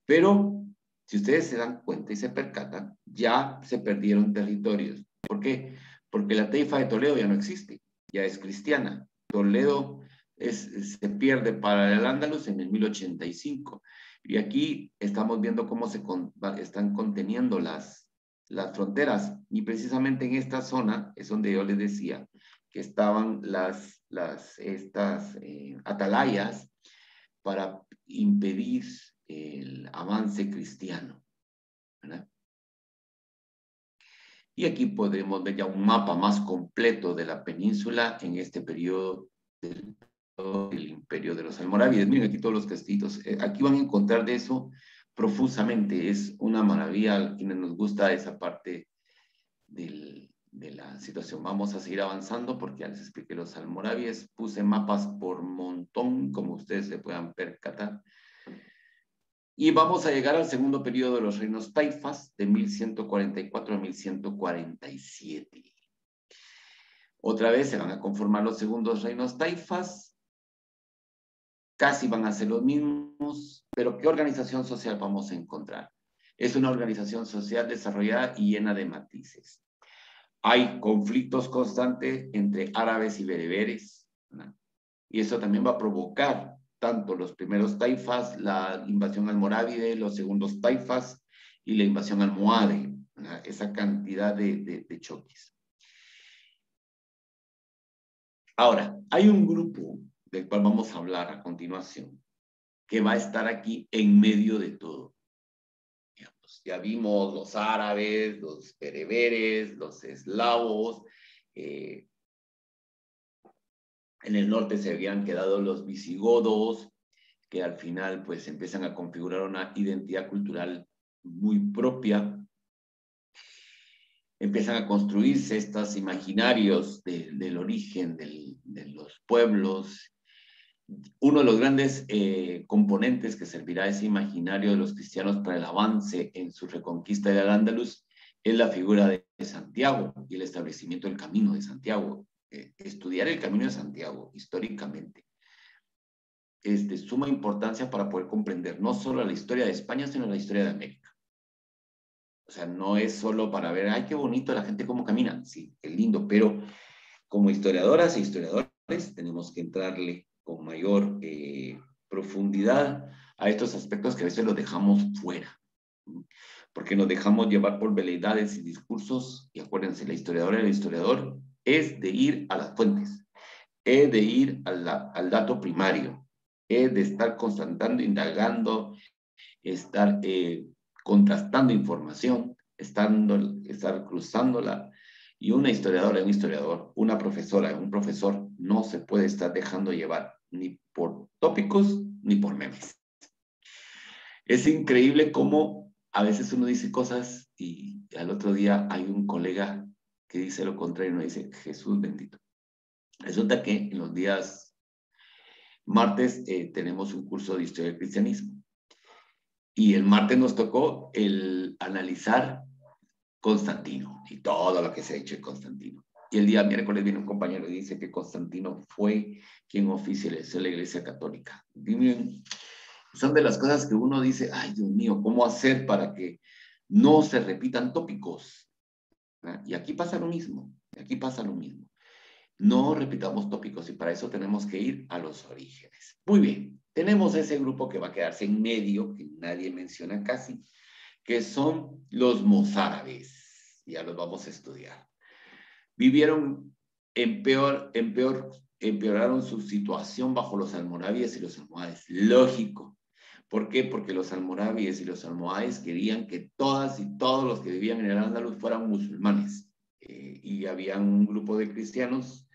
pero si ustedes se dan cuenta y se percatan, ya se perdieron territorios. ¿Por qué? Porque la taifa de Toledo ya no existe, ya es cristiana. Toledo se pierde para el Andaluz en el 1085. Y aquí estamos viendo cómo están conteniendo las fronteras. Y precisamente en esta zona es donde yo les decía que estaban estas atalayas para impedir el avance cristiano, ¿verdad? Y aquí podemos ver ya un mapa más completo de la península en este periodo del imperio de los almorávides. Miren aquí todos los castillos. Aquí van a encontrar de eso profusamente. Es una maravilla a quienes nos gusta esa parte de la situación. Vamos a seguir avanzando porque ya les expliqué los almorávides. Puse mapas por montón, como ustedes se puedan percatar. Y vamos a llegar al segundo periodo de los reinos taifas, de 1144 a 1147. Otra vez se van a conformar los segundos reinos taifas, casi van a ser los mismos, pero ¿qué organización social vamos a encontrar? Es una organización social desarrollada y llena de matices. Hay conflictos constantes entre árabes y bereberes, ¿no? Y eso también va a provocar tanto los primeros taifas, la invasión almorávide, los segundos taifas y la invasión almohade, ¿no? Esa cantidad de choques. Ahora, hay un grupo del cual vamos a hablar a continuación que va a estar aquí en medio de todo. Digamos, ya vimos los árabes, los bereberes, los eslavos, en el norte se habían quedado los visigodos, que al final pues empiezan a configurar una identidad cultural muy propia. Empiezan a construirse estos imaginarios del origen de los pueblos. Uno de los grandes componentes que servirá a ese imaginario de los cristianos para el avance en su reconquista del Al-Ándalus es la figura de Santiago y el establecimiento del Camino de Santiago. Estudiar el Camino de Santiago históricamente es de suma importancia para poder comprender no solo la historia de España, sino la historia de América. O sea, no es solo para ver, ay, qué bonito la gente cómo camina. Sí, qué lindo, pero como historiadoras e historiadores tenemos que entrarle con mayor profundidad a estos aspectos que a veces los dejamos fuera, porque nos dejamos llevar por veleidades y discursos, y acuérdense, la historiadora y el historiador es de ir a las fuentes, es de ir al dato primario, es de estar constatando, indagando, estar contrastando información, estar cruzándola. Y una historiadora, un historiador, una profesora, un profesor no se puede estar dejando llevar ni por tópicos, ni por memes. Es increíble cómo a veces uno dice cosas y al otro día hay un colega que dice lo contrario y uno dice, Jesús bendito. Resulta que en los días martes tenemos un curso de historia del cristianismo y el martes nos tocó el analizar Constantino y todo lo que se ha hecho en Constantino. Y el día miércoles viene un compañero y dice que Constantino fue quien oficializó la Iglesia Católica. Dime, son de las cosas que uno dice, ay Dios mío, ¿cómo hacer para que no se repitan tópicos? ¿Ah? Y aquí pasa lo mismo, aquí pasa lo mismo. No repitamos tópicos y para eso tenemos que ir a los orígenes. Muy bien, tenemos ese grupo que va a quedarse en medio, que nadie menciona casi, que son los mozárabes. Ya los vamos a estudiar. Vivieron empeoraron su situación bajo los almorávides y los almohades. Lógico. ¿Por qué? Porque los almorávides y los almohades querían que todas y todos los que vivían en el Andaluz fueran musulmanes. Y había un grupo de cristianos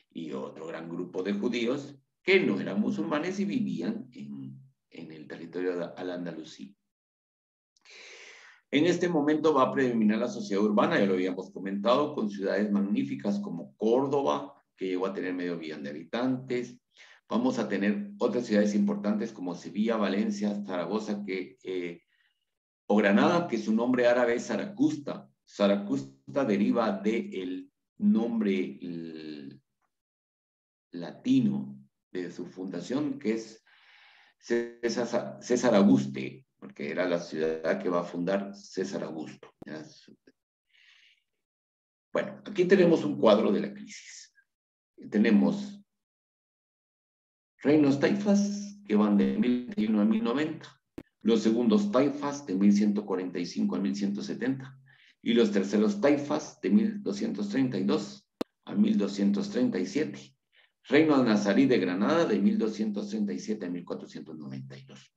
y otro gran grupo de judíos que no eran musulmanes y vivían en el territorio al-Andalusí. En este momento va a predominar la sociedad urbana, ya lo habíamos comentado, con ciudades magníficas como Córdoba, que llegó a tener medio millón de habitantes. Vamos a tener otras ciudades importantes como Sevilla, Valencia, Zaragoza, o Granada, que su nombre árabe es Zaracusta. Zaracusta deriva del nombre latino de su fundación, que es César Auguste, porque era la ciudad que va a fundar César Augusto. Bueno, aquí tenemos un cuadro de la crisis. Tenemos reinos taifas que van de 1001 a 1090, los segundos taifas de 1145 a 1170 y los terceros taifas de 1232 a 1237. Reino nazarí de Granada de 1237 a 1492.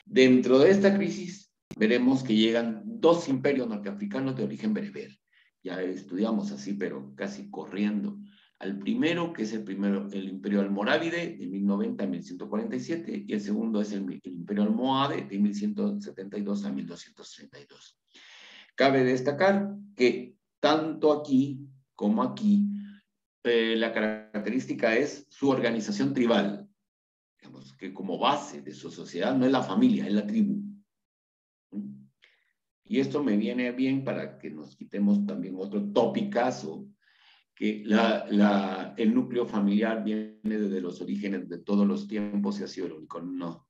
Dentro de esta crisis veremos que llegan dos imperios norteafricanos de origen bereber. Ya estudiamos así, pero casi corriendo. Al primero, que es el imperio almorávide de 1090 a 1147, y el segundo es el imperio almohade de 1172 a 1232. Cabe destacar que tanto aquí como aquí, la característica es su organización tribal, digamos, que como base de su sociedad no es la familia, es la tribu. Y esto me viene bien para que nos quitemos también otro topicazo, que el núcleo familiar viene desde los orígenes de todos los tiempos y ha sido el único. No.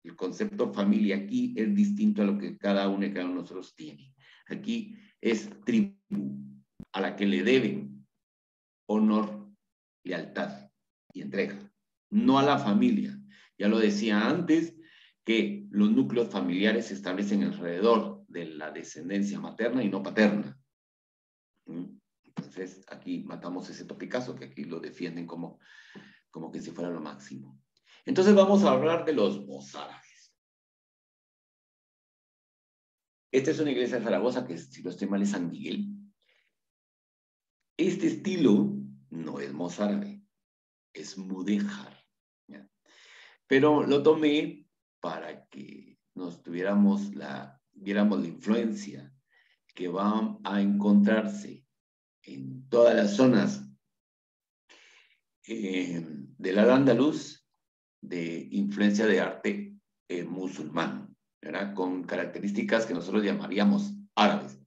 El concepto familia aquí es distinto a lo que cada uno y cada uno de nosotros tiene. Aquí es tribu, a la que le deben honor, lealtad y entrega, no a la familia. Ya lo decía antes, que los núcleos familiares se establecen alrededor de la descendencia materna y no paterna. Entonces, aquí matamos ese topicazo que aquí lo defienden como que si fuera lo máximo. Entonces, vamos a hablar de los mozárabes. Esta es una iglesia de Zaragoza que, si no estoy mal, es San Miguel. Este estilo no es mozárabe, es mudéjar. ¿Ya? Pero lo tomé para que viéramos la influencia que va a encontrarse en todas las zonas del Al-Ándalus de influencia de arte musulmán, ¿verdad? Con características que nosotros llamaríamos árabes.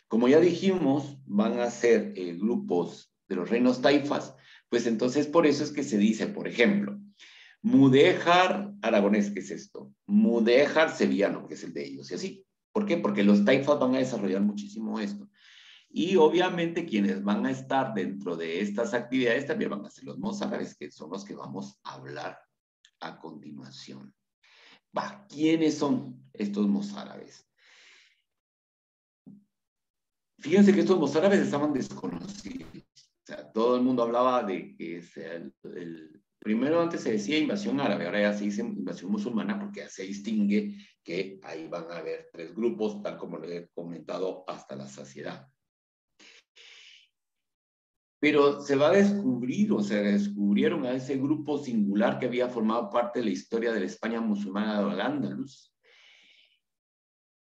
Como ya dijimos, van a ser grupos de los reinos taifas, pues entonces por eso es que se dice, por ejemplo, Mudéjar aragonés, ¿qué es esto? Mudéjar sevillano, que es el de ellos, y así. ¿Por qué? Porque los taifas van a desarrollar muchísimo esto. Y obviamente quienes van a estar dentro de estas actividades también van a ser los mozárabes, que son los que vamos a hablar a continuación. ¿Quiénes son estos mozárabes? Fíjense que estos mozárabes estaban desconocidos. O sea, todo el mundo hablaba de que primero antes se decía invasión árabe, ahora ya se dice invasión musulmana porque ya se distingue que ahí van a haber tres grupos, tal como lo he comentado hasta la saciedad. Pero se va a descubrir, o se descubrieron a ese grupo singular que había formado parte de la historia de la España musulmana de Al-Ándalus.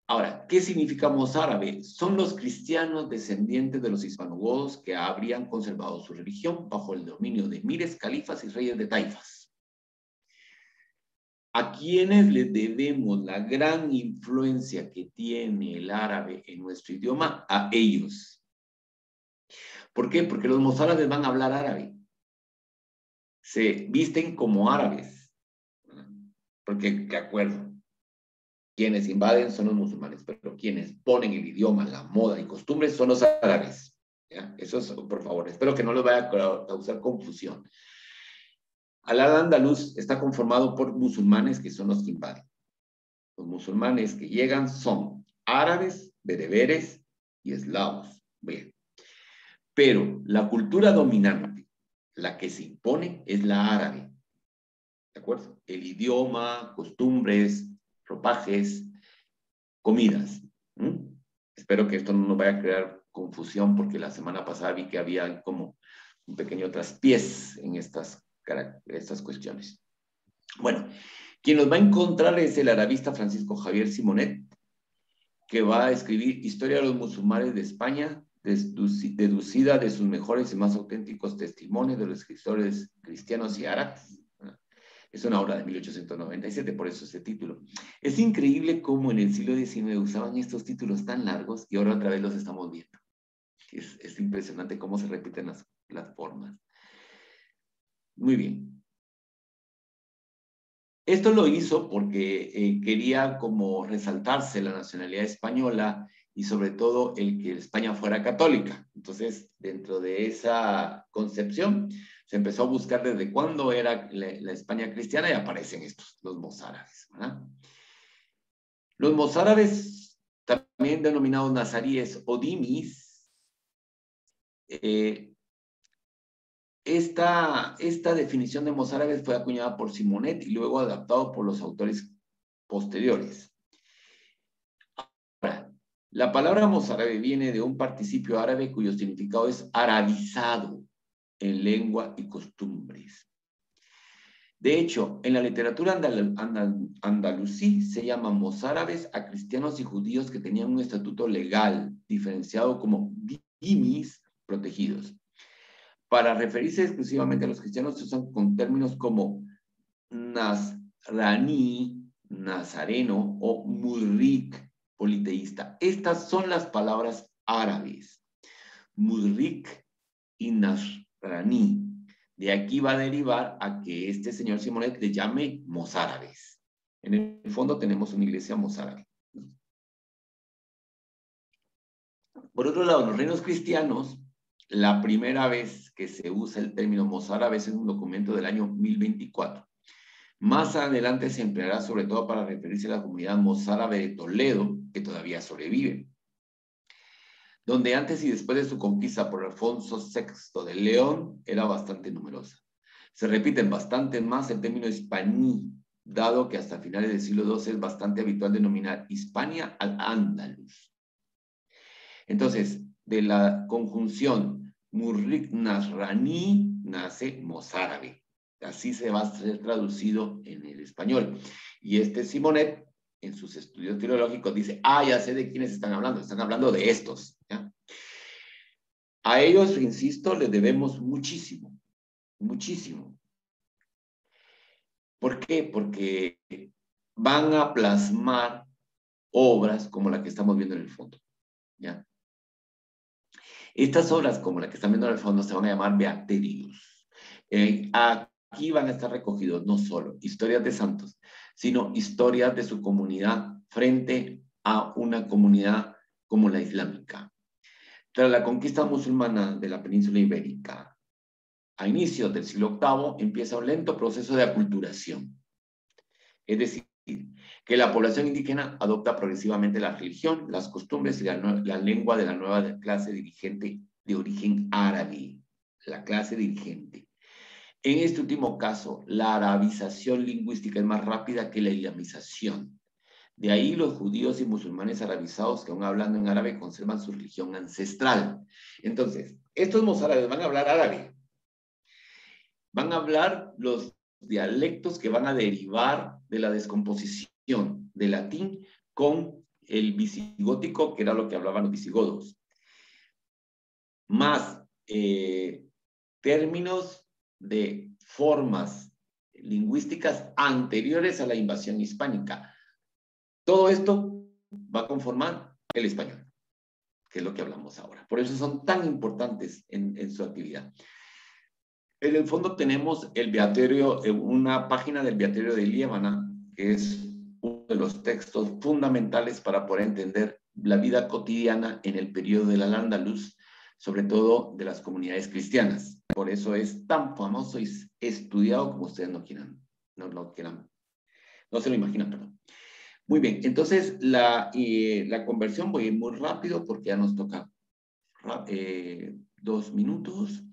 Ahora, ¿qué significa mozárabe? Son los cristianos descendientes de los hispanogodos que habrían conservado su religión bajo el dominio de emires, califas y reyes de taifas. ¿A quienes les debemos la gran influencia que tiene el árabe en nuestro idioma? A ellos. ¿Por qué? Porque los mozárabes van a hablar árabe. Se visten como árabes. Porque, de acuerdo, quienes invaden son los musulmanes, pero quienes ponen el idioma, la moda y costumbres son los árabes. ¿Ya? Eso es, por favor, espero que no les vaya a causar confusión. Al-Ándalus está conformado por musulmanes que son los que invaden. Los musulmanes que llegan son árabes, bereberes y eslavos. Bien. Pero la cultura dominante, la que se impone, es la árabe. ¿De acuerdo? El idioma, costumbres, ropajes, comidas. Espero que esto no nos vaya a crear confusión porque la semana pasada vi que había como un pequeño traspiés en estas cuestiones. Bueno, quien nos va a encontrar es el arabista Francisco Javier Simonet, que va a escribir Historia de los musulmanes de España, deducida de sus mejores y más auténticos testimonios de los escritores cristianos y árabes. Es una obra de 1897, por eso ese título. Es increíble cómo en el siglo XIX usaban estos títulos tan largos y ahora otra vez los estamos viendo. Es impresionante cómo se repiten las formas. Muy bien. Esto lo hizo porque quería como resaltarse la nacionalidad española y sobre todo el que España fuera católica. Entonces, dentro de esa concepción, se empezó a buscar desde cuándo era la España cristiana y aparecen estos, los mozárabes, ¿verdad? Los mozárabes, también denominados nazaríes o dimis, esta definición de mozárabes fue acuñada por Simonet y luego adaptado por los autores posteriores. Ahora, la palabra mozárabe viene de un participio árabe cuyo significado es arabizado en lengua y costumbres. De hecho, en la literatura andalusí se llaman mozárabes a cristianos y judíos que tenían un estatuto legal diferenciado como dimis protegidos. Para referirse exclusivamente a los cristianos se usan con términos como nazraní, nazareno o mudrik, politeísta. Estas son las palabras árabes, mudrik y nazraní. De aquí va a derivar a que este señor Simonet le llame mozárabes. En el fondo tenemos una iglesia mozárabe. Por otro lado, los reinos cristianos, la primera vez que se usa el término mozárabe es en un documento del año 1024. Más adelante se empleará sobre todo para referirse a la comunidad mozárabe de Toledo, que todavía sobrevive, donde antes y después de su conquista por Alfonso VI de León era bastante numerosa. Se repiten bastante más el término hispaní, dado que hasta finales del siglo XII es bastante habitual denominar Hispania al Andalus. Entonces, de la conjunción Murrik Nasrani nace mozárabe. Así se va a ser traducido en el español. Y este Simonet, en sus estudios filológicos, dice, ya sé de quiénes están hablando de estos. ¿Ya? A ellos, insisto, les debemos muchísimo, muchísimo. ¿Por qué? Porque van a plasmar obras como la que estamos viendo en el fondo. ¿Ya? Estas obras, como la que están viendo en el fondo, se van a llamar beaterios. Aquí van a estar recogidos no solo historias de santos, sino historias de su comunidad frente a una comunidad como la islámica. Tras la conquista musulmana de la península ibérica, a inicios del siglo VIII, empieza un lento proceso de aculturación. Es decir, que la población indígena adopta progresivamente la religión, las costumbres y la lengua de la nueva clase dirigente de origen árabe, la clase dirigente. En este último caso, la arabización lingüística es más rápida que la islamización. De ahí los judíos y musulmanes arabizados que aún hablando en árabe conservan su religión ancestral. Entonces, estos mozárabes van a hablar árabe, van a hablar los dialectos que van a derivar de la descomposición del latín con el visigótico, que era lo que hablaban los visigodos, más términos de formas lingüísticas anteriores a la invasión hispánica. Todo esto va a conformar el español, que es lo que hablamos ahora. Por eso son tan importantes en su actividad. En el fondo tenemos el Beaterio, una página del Beaterio de Liébana, que es uno de los textos fundamentales para poder entender la vida cotidiana en el periodo del Al-Ándalus, sobre todo de las comunidades cristianas. Por eso es tan famoso y estudiado como ustedes no se lo imaginan, perdón. Muy bien, entonces la conversión voy a ir muy rápido porque ya nos toca 2 minutos.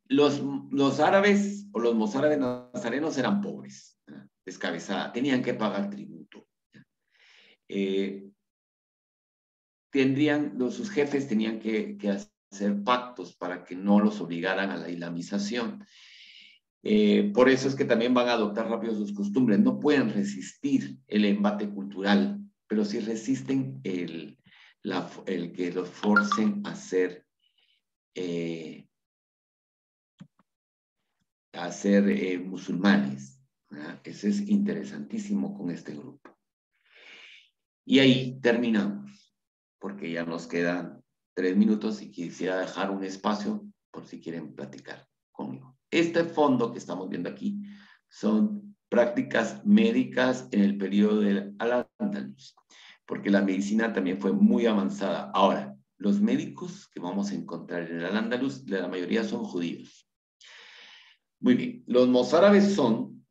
Los árabes o los mozárabes nazarenos eran pobres, descabezados, tenían que pagar tributo. Sus jefes tenían que hacer pactos para que no los obligaran a la islamización. Por eso es que también van a adoptar rápido sus costumbres. No pueden resistir el embate cultural, pero sí resisten el que los forcen a ser musulmanes. Eso es interesantísimo con este grupo. Y ahí terminamos, porque ya nos quedan 3 minutos y quisiera dejar un espacio por si quieren platicar conmigo. Este fondo que estamos viendo aquí son prácticas médicas en el periodo del Al-Ándalus, porque la medicina también fue muy avanzada. Ahora, los médicos que vamos a encontrar en el Al-Ándalus, la mayoría son judíos. Muy bien, los mozárabes son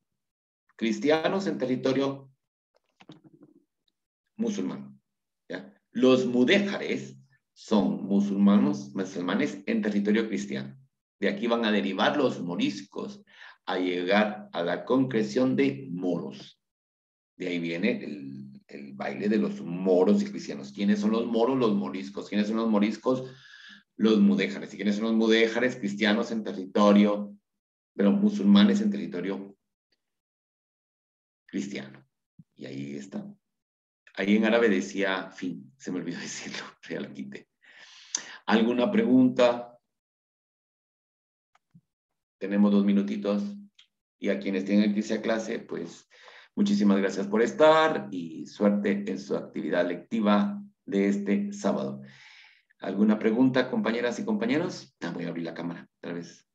cristianos en territorio musulmán. ¿Ya? Los mudéjares son musulmanes en territorio cristiano. De aquí van a derivar los moriscos a llegar a la concreción de moros. De ahí viene el baile de los moros y cristianos. ¿Quiénes son los moros? Los moriscos. ¿Quiénes son los moriscos? Los mudéjares. ¿Y quiénes son los mudéjares? Cristianos en territorio, pero musulmanes en territorio cristiano. Y ahí está. Ahí en árabe decía fin, se me olvidó decirlo, real quité. ¿Alguna pregunta? Tenemos 2 minutitos. Y a quienes tienen que irse a clase, pues muchísimas gracias por estar y suerte en su actividad lectiva de este sábado. ¿Alguna pregunta, compañeras y compañeros? Voy a abrir la cámara otra vez.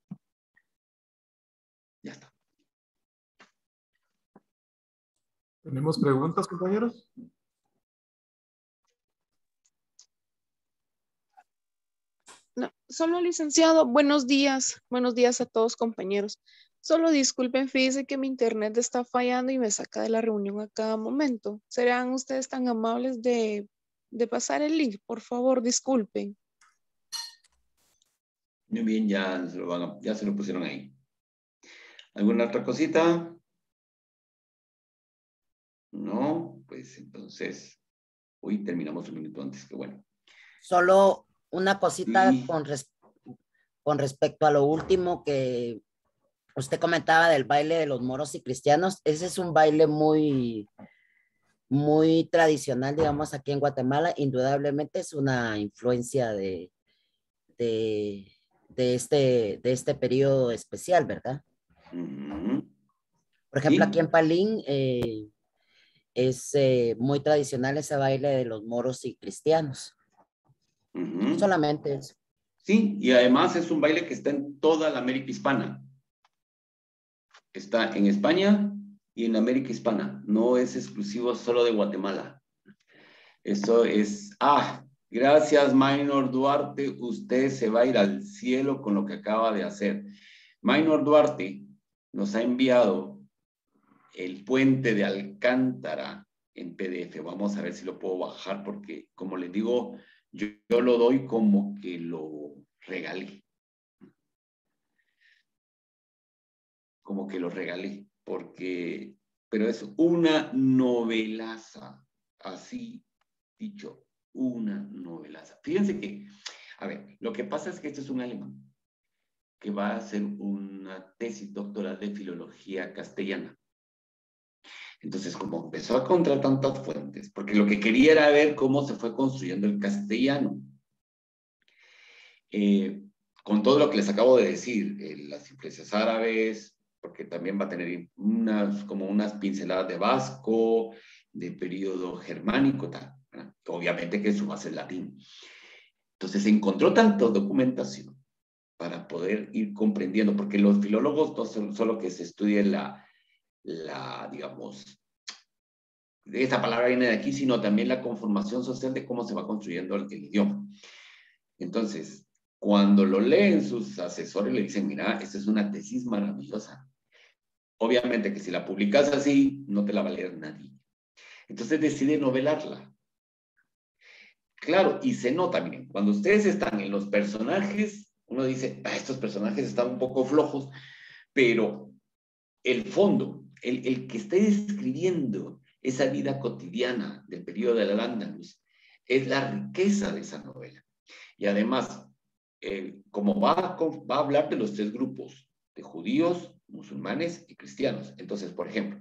Ya está. ¿Tenemos preguntas, compañeros? No, solo licenciado, buenos días a todos compañeros. Solo disculpen, fíjense que mi internet está fallando y me saca de la reunión a cada momento. ¿Serán ustedes tan amables de pasar el link? Por favor, disculpen. Muy bien, ya se lo pusieron ahí. ¿Alguna otra cosita? No, pues entonces, hoy terminamos un minuto antes, que bueno. Solo una cosita Sí. con respecto a lo último que usted comentaba del baile de los moros y cristianos. Ese es un baile muy, muy tradicional, digamos, aquí en Guatemala. Indudablemente es una influencia de este periodo especial, ¿verdad? Uh-huh. Por ejemplo, Sí. aquí en Palín es muy tradicional ese baile de los moros y cristianos. Uh-huh. Solamente eso. Sí, y además es un baile que está en toda la América hispana. Está en España y en América hispana. No es exclusivo solo de Guatemala. Eso es... gracias, Maynor Duarte. Usted se va a ir al cielo con lo que acaba de hacer. Maynor Duarte nos ha enviado el puente de Alcántara en PDF. Vamos a ver si lo puedo bajar porque, como les digo, yo lo doy como que lo regalé. Como que lo regalé, porque pero es una novelaza, así dicho, una novelaza. Fíjense que, a ver, lo que pasa es que este es un alemán que va a hacer una tesis doctoral de filología castellana. Entonces, como empezó a encontrar tantas fuentes, porque lo que quería era ver cómo se fue construyendo el castellano, con todo lo que les acabo de decir, las influencias árabes, porque también va a tener como unas pinceladas de vasco, de periodo germánico, tal, ¿verdad? Obviamente que su base es latín. Entonces se encontró tanta documentación para poder ir comprendiendo, porque los filólogos no son solo que se estudie digamos, esta palabra viene de aquí, sino también la conformación social de cómo se va construyendo el idioma. Entonces, cuando lo leen sus asesores, le dicen, mira, esta es una tesis maravillosa. Obviamente que si la publicas así, no te la va a leer nadie. Entonces decide novelarla. Claro, y se nota, miren, cuando ustedes están en los personajes, uno dice, estos personajes están un poco flojos, pero el fondo, el que esté describiendo esa vida cotidiana del periodo del Al-Ándalus, es la riqueza de esa novela. Y además, como va a hablar de los tres grupos, de judíos, musulmanes y cristianos. Entonces, por ejemplo,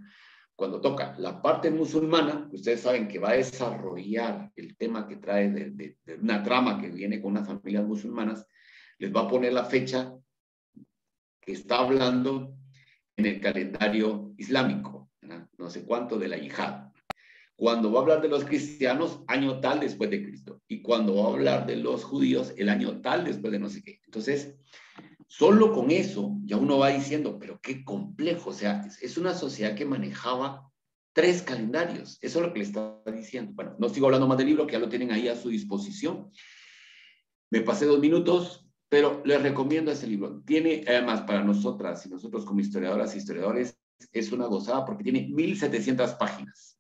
cuando toca la parte musulmana, ustedes saben que va a desarrollar el tema que trae de una trama que viene con unas familias musulmanas, les va a poner la fecha que está hablando en el calendario islámico, ¿verdad? No sé cuánto de la yihad. Cuando va a hablar de los cristianos, año tal después de Cristo. Y cuando va a hablar de los judíos, el año tal después de no sé qué. Entonces, solo con eso ya uno va diciendo, pero qué complejo. O sea, es una sociedad que manejaba 3 calendarios. Eso es lo que le estaba diciendo. Bueno, no sigo hablando más del libro, que ya lo tienen ahí a su disposición. Me pasé 2 minutos, pero les recomiendo ese libro. Tiene, además, para nosotras y nosotros como historiadoras y historiadores, es una gozada porque tiene 1700 páginas.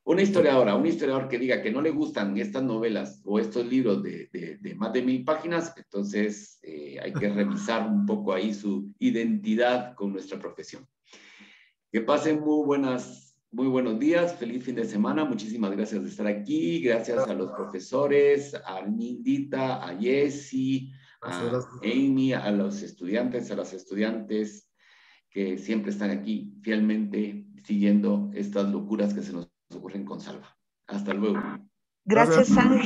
Una historiadora, un historiador que diga que no le gustan estas novelas o estos libros de más de 1000 páginas, entonces hay que revisar un poco ahí su identidad con nuestra profesión. Que pasen muy buenos días, feliz fin de semana, muchísimas gracias de estar aquí, gracias a los profesores, a Nindita, a Jessie, a Amy, a los estudiantes, a las estudiantes que siempre están aquí fielmente siguiendo estas locuras que se nos ocurren con Salva. Hasta luego. Gracias, Ángel.